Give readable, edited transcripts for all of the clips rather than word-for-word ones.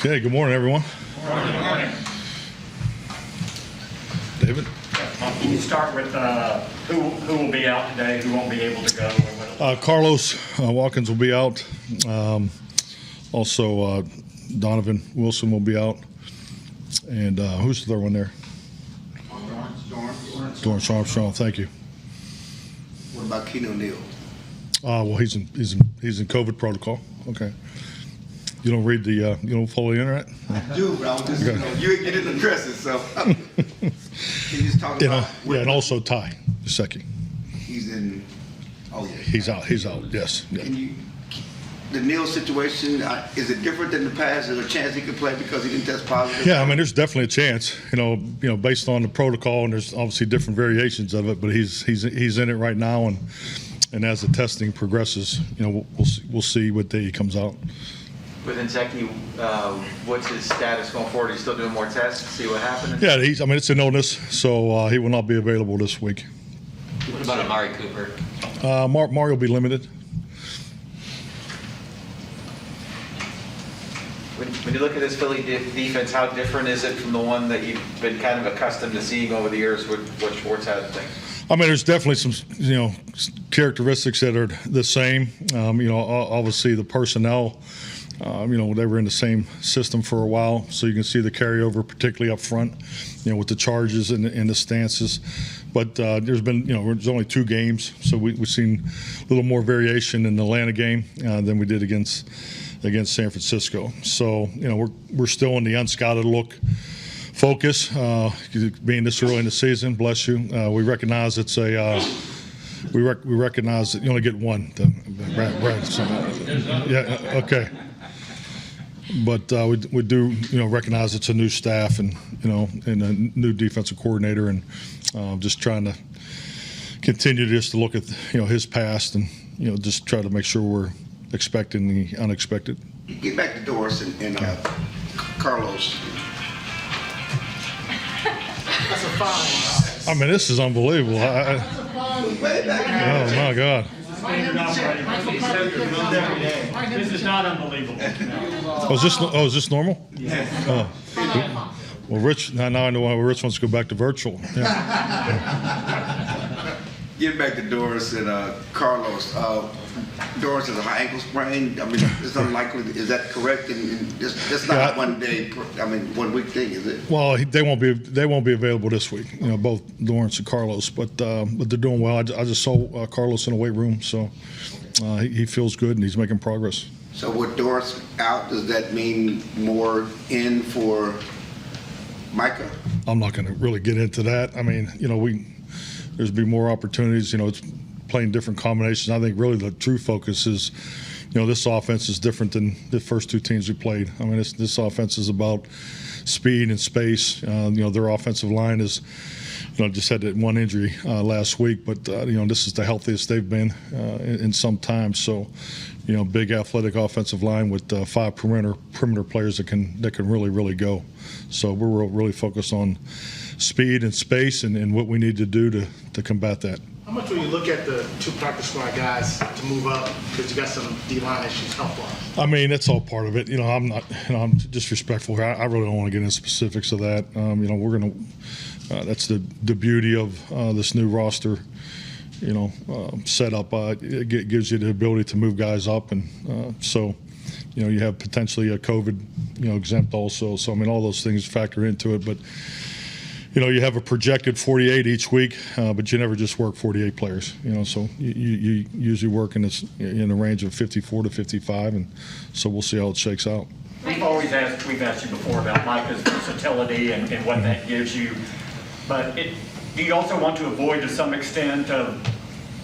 Okay, good morning, everyone. Good morning. David? Can you start with who will be out today, who won't be able to go? Carlos Watkins will be out. Also, Donovan Wilson will be out. And who's the third one there? Dorrance Armstrong. Thank you. What about Keno Neal? Well, he's in COVID protocol. Okay. You don't read the you don't follow the internet? I do, but I was just you get in the dresses, so can you just talk about? Yeah, and also Ty Secchi. He's in. Oh yeah. He's out. He's out. Yes. Yeah. Can you? The Neal situation, is it different than the past? Is there a chance he could play because he didn't test positive? Yeah, I mean, there's definitely a chance. You know, based on the protocol, and there's obviously different variations of it. But he's in it right now, and as the testing progresses, you know, we'll see what day he comes out. With Secchi, what's his status going forward? He's still doing more tests, see what happens? Yeah, I mean, it's an illness, so he will not be available this week. What about Amari Cooper? Mario will be limited. When you look at this Philly defense, how different is it from the one that you've been kind of accustomed to seeing over the years with what Schwartz had? I mean, there's definitely some, you know, characteristics that are the same. You know, obviously the personnel, you know, they were in the same system for a while, so you can see the carryover, particularly up front, you know, with the charges and the stances. But there's been, you know, there's only 2 games, so we've seen a little more variation in the Atlanta game than we did against San Francisco. So, you know, we're still in the unscouted look focus, being this early in the season. Bless you. We recognize it's a. We recognize that you only get one. Right. So, yeah. Okay. But we do, you know, recognize it's a new staff and, you know, and a new defensive coordinator, and just trying to continue just to look at, you know, his past and, you know, just try to make sure we're expecting the unexpected. Get back to Doris and Carlos. That's a fine. I mean, this is unbelievable. Oh my God. This is not unbelievable. Is this normal? Yeah. Oh. Well, Rich, now I know why Rich wants to go back to virtual. Yeah. Get back to Doris and Carlos. Doris has a high ankle sprain. I mean, it's unlikely. Is that correct? And it's not 1 day. I mean, 1 week thing, is it? Well, they won't be available this week. You know, both Doris and Carlos, but they're doing well. I just saw Carlos in the weight room, so he feels good and he's making progress. So with Doris out, does that mean more in for Micah? I'm not going to really get into that. I mean, you know, there's be more opportunities. You know, it's playing different combinations. I think really the true focus is, you know, this offense is different than the first 2 teams we played. I mean, this offense is about speed and space. You know, their offensive line is, you know, just had that 1 injury last week, but you know, this is the healthiest they've been in some time. So, you know, big athletic offensive line with 5 perimeter players that can really go. So we're really focused on speed and space and what we need to do to combat that. How much will you look at the 2 practice squad guys to move up because you got some D-line issues health-wise? I mean, it's all part of it. You know, I'm not. You know, I'm disrespectful. I really don't want to get into specifics of that. You know, we're gonna. That's the beauty of this new roster. You know, setup. It gives you the ability to move guys up, and so, you know, you have potentially a COVID, you know, exempt also. So I mean, all those things factor into it, but. You know, you have a projected 48 each week, but you never just work 48 players. You know, so you usually work in the range of 54 to 55, and so we'll see how it shakes out. We've asked you before about Micah's versatility and what that gives you, but do you also want to avoid to some extent of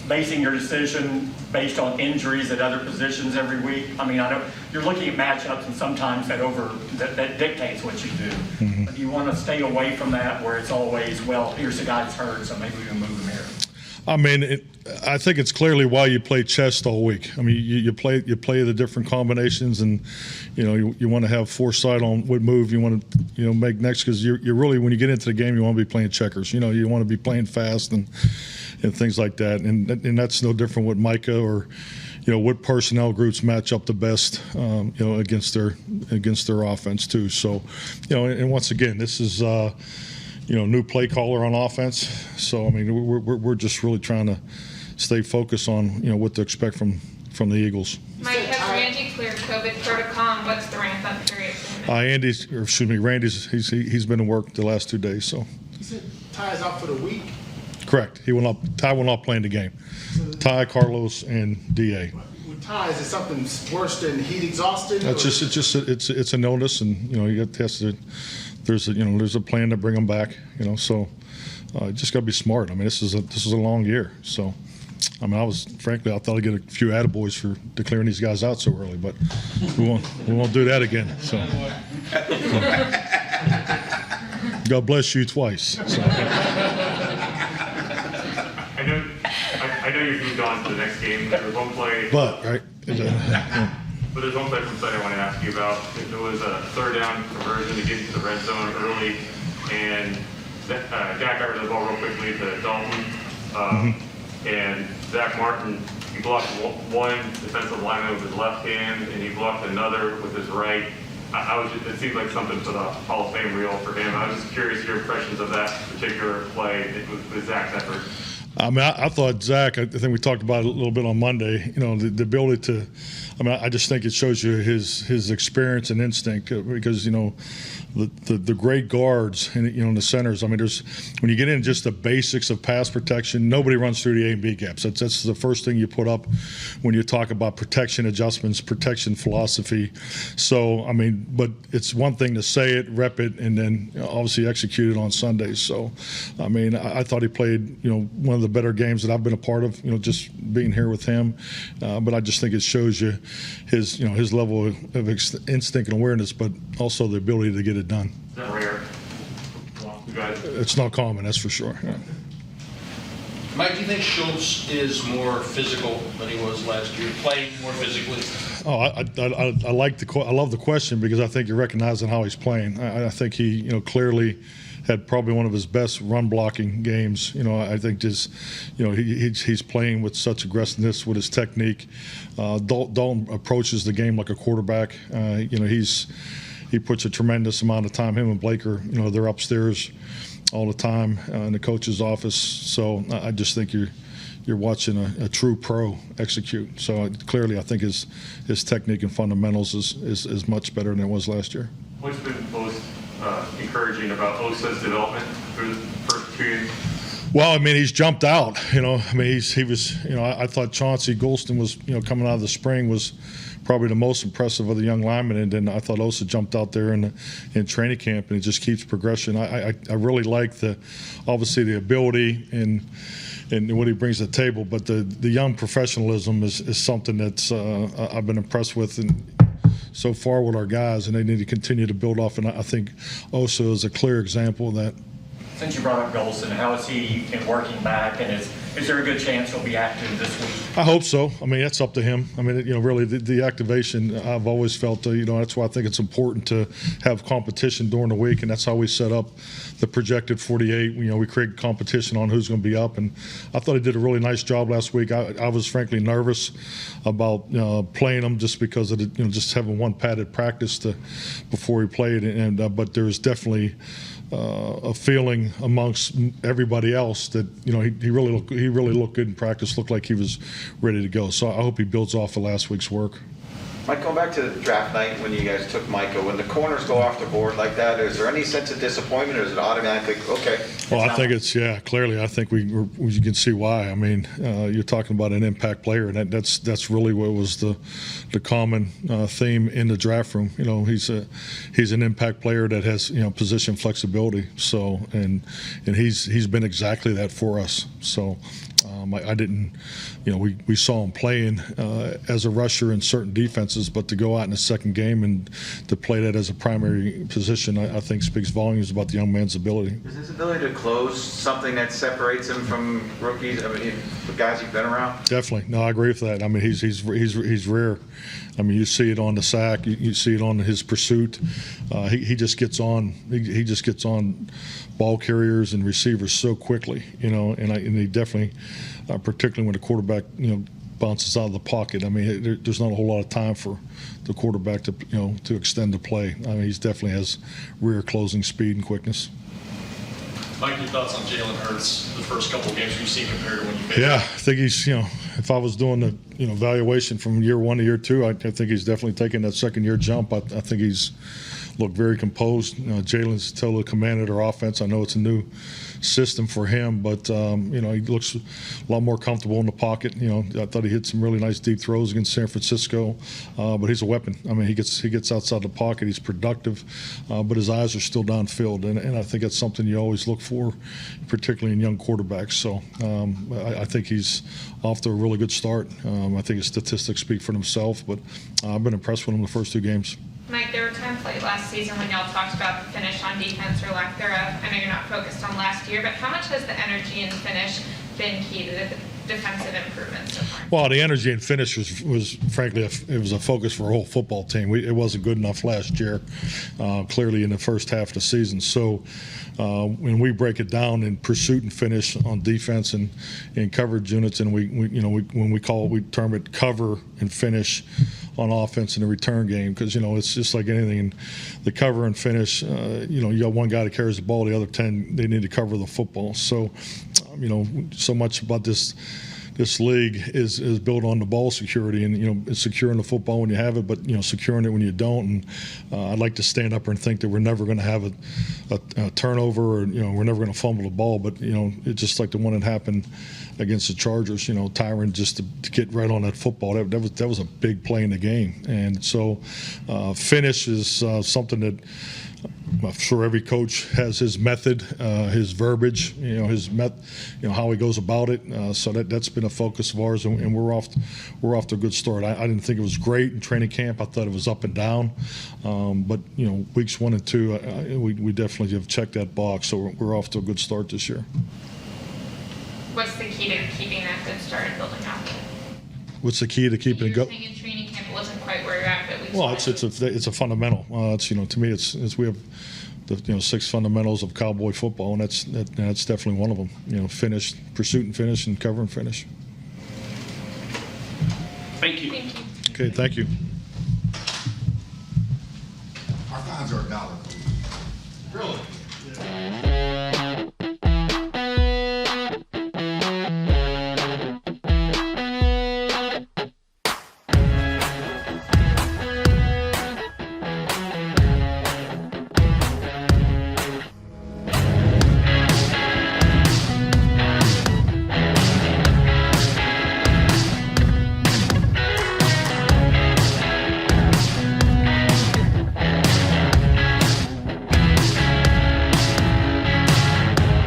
basing your decision based on injuries at other positions every week? I mean, I know you're looking at matchups, and sometimes that dictates what you do. Mm-hmm. But do you want to stay away from that, where it's always, well, here's the guy that's hurt, so maybe we can move him here? I mean, I think it's clearly why you play chess all week. I mean, you play the different combinations, and you know you want to have foresight on what move you want to make next, because you're really, when you get into the game, you want to be playing checkers. You know, you want to be playing fast and things like that, and that's no different with Micah or what personnel groups match up the best, against their offense too. So, and once again, this is new play caller on offense. So I mean, we're just really trying to stay focused on what to expect from the Eagles. Mike, has Randy cleared COVID protocol, and what's the ramp-up period? Randy's he's been to work the last 2 days. So. You said Ty is out for the week. Correct. Ty will not play in the game. Ty, Carlos, and Da. With Ty, is it something worse than heat exhausted? It's an illness, and you get tested. There's a plan to bring him back. So just got to be smart. I mean, this is a long year. So. I mean, I thought I'd get a few attaboys for declaring these guys out so early, but we won't do that again. So, God bless you twice. So. I know you've moved on to the next game. There's one play. But right. But there's one play from Sunday I want to ask you about. There was a third down conversion to get into the red zone early, and Jack got rid of the ball real quickly to Dalton. And Zach Martin, he blocked one defensive lineman with his left hand, and he blocked another with his right. It seemed like something for the Hall of Fame reel for him. I was just curious your impressions of that particular play with Zach's effort. I mean, I thought Zach, I think we talked about it a little bit on Monday, the ability to, I just think it shows you his experience and instinct because, the great guards and, the centers, when you get into just the basics of pass protection, nobody runs through the A and B gaps. That's the first thing you put up when you talk about protection adjustments, protection philosophy. So, but it's one thing to say it, rep it, and then obviously execute it on Sundays. So, I thought he played, one of the better games that I've been a part of, just being here with him. But I just think it shows you his level of instinct and awareness, but also the ability to get it done. Is that rare? It's not common, that's for sure. Yeah. Mike, do you think Schultz is more physical than he was last year, playing more physically? Oh, I love the question because I think you're recognizing how he's playing. I think he, clearly had probably one of his best run blocking games. I think he's playing with such aggressiveness with his technique. Dalton approaches the game like a quarterback. He puts a tremendous amount of time. Him and Blake are, they're upstairs all the time in the coach's office. So I just think you're watching a true pro execute. So clearly, I think his technique and fundamentals is much better than it was last year. What's been most encouraging about Osa's development through the first 2 years? Well, he's jumped out. He was. I thought Chauncey Golston was, coming out of the spring was probably the most impressive of the young linemen, and then I thought Osa jumped out there in training camp, and it just keeps progression. I really like obviously the ability and what he brings to the table, but the young professionalism is something that's I've been impressed with so far with our guys, and they need to continue to build off. And I think Osa is a clear example of that. Since you brought up Golston, how is he in working back, and is there a good chance he'll be active this week? I hope so. That's up to him. Really, the activation, I've always felt, that's why I think it's important to have competition during the week, and that's how we set up the projected 48. We create competition on who's going to be up, and I thought he did a really nice job last week. I was frankly nervous about playing him just because of just having one padded practice before he played, but there was definitely a feeling amongst everybody else that he really looked good in practice, looked like he was ready to go. So I hope he builds off of last week's work. Mike, going back to the draft night when you guys took Micah, when the corners go off the board like that, is there any sense of disappointment, or is it automatically okay? Well, I think clearly I think you can see why. You're talking about an impact player, and that's really what was the common theme in the draft room. He's an impact player that has position flexibility. So and he's been exactly that for us. So. I didn't, we saw him playing as a rusher in certain defenses, but to go out in the second game and to play that as a primary position, I think speaks volumes about the young man's ability. Is his ability to close something that separates him from rookies? The guys you've been around? Definitely. No, I agree with that. He's rare. You see it on the sack. You see it on his pursuit. He just gets on. He just gets on ball carriers and receivers so quickly. And he definitely, particularly when the quarterback, bounces out of the pocket. I mean, there's not a whole lot of time for the quarterback to to extend the play. I mean, he's definitely has rear closing speed and quickness. Mike, your thoughts on Jalen Hurts, the first couple of games you've seen compared to when you played? Yeah, I think he's, if I was doing the, evaluation from year 1 to year 2, I think he's definitely taking that second year jump. I think he's looked very composed. Jalen's totally commanded our offense. I know it's a new system for him, but he looks a lot more comfortable in the pocket. I thought he hit some really nice deep throws against San Francisco, but he's a weapon. I mean, he gets outside the pocket. He's productive, but his eyes are still downfield, and I think that's something you always look for, particularly in young quarterbacks. So I think he's off to a really good start. I think his statistics speak for themselves, but I've been impressed with him the first 2 games. Mike, there were times late last season when y'all talked about the finish on defense or lack thereof. I know you're not focused on last year, but how much has the energy and finish been key to the defensive improvements so far? Well, the energy and finish was frankly, it was a focus for a whole football team. It wasn't good enough last year, clearly in the first half of the season. So when we break it down in pursuit and finish on defense and in coverage units, and we term it cover and finish on offense in the return game, because it's just like anything in the cover and finish. You got one guy that carries the ball, the other 10 they need to cover the football. So so much about this league is built on the ball security, and securing the football when you have it, but securing it when you don't. And I'd like to stand up and think that we're never going to have a turnover, or we're never going to fumble the ball. But it's just like the one that happened against the Chargers. Tyron, just to get right on that football, that was a big play in the game. And so finish is something that I'm sure every coach has his method, his verbiage, how he goes about it. So that's been a focus of ours, and we're off to a good start. I didn't think it was great in training camp. I thought it was up and down, but weeks 1 and 2, we definitely have checked that box. So we're off to a good start this year. What's the key to keeping that good start and building out? What's the key to keeping it You were going? saying in training camp it wasn't quite where you're at, but we Well, it's a fundamental. To me, it's we have the 6 fundamentals of cowboy football, and that's definitely one of them. Finish, pursuit and finish, and cover and finish. Thank you. Thank you. Okay, thank you. Our fans are acknowledged.